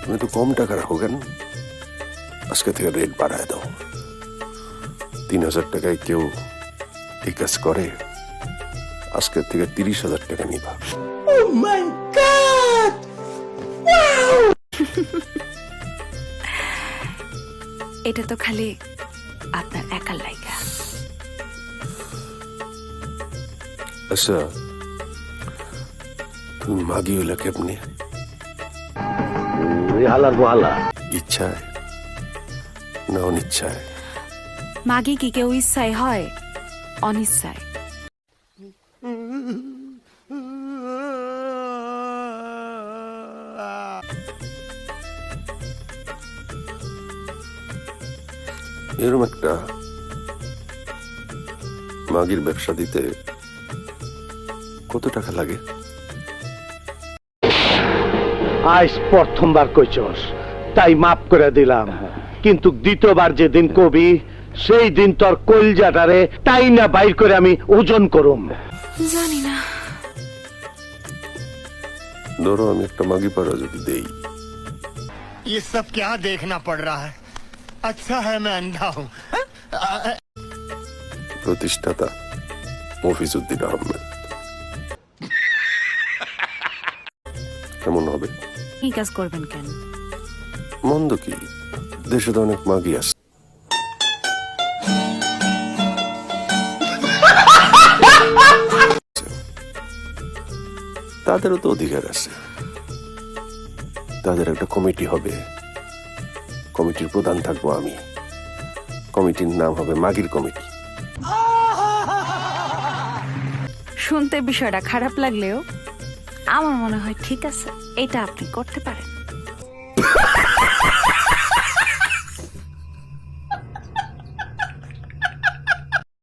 তুমি তো কম টাকা রাখো কেন? আজকে থেকে রেট বাড়ায় দাও। 3,000 টাকায় কেউ এই কাজ করে? আজকের থেকে 30,000 টাকা নিবা। এটা তো খালি আপনার একার লাইগা। আচ্ছা, তুমি মাগি হইলা কেমনে? হালার বহালা ইচ্ছায় না অনিচ্ছায়? মাগি কি কেউ ইচ্ছায় হয়, অনিচ্ছায়? এরকম একটা মাগির ব্যবসা দিতে কত টাকা লাগে? আজ প্রথমবার কইছস তাই মাফ করে দিলাম, কিন্তু দ্বিতীয়বার যেদিন কবি সেই দিন তোর কলজাটারে তাই না বাইর করে আমি ওজন করুম। জানি না। ধরো আমি একটা মাগি পাড়া যদি দেই। ये सब क्या देखना पड़ रहा है? अच्छा है मैं अंधा हूँ। প্রতিষ্ঠাতা মফিজউদ্দিন আহমেদ। কেমন হবে? এই কাজ করবেন কেন? মন্দ কি, দেশে তো অনেক মাগি আছে। তাদেরও তো অধিকার আছে। তাদের একটা কমিটি হবে, কমিটির প্রধান থাকবো আমি। কমিটির নাম হবে মাগির কমিটি। শুনতে বিষয়টা খারাপ লাগলেও আমার মনে হয় ঠিক আছে, এটা আপনি করতে পারেন।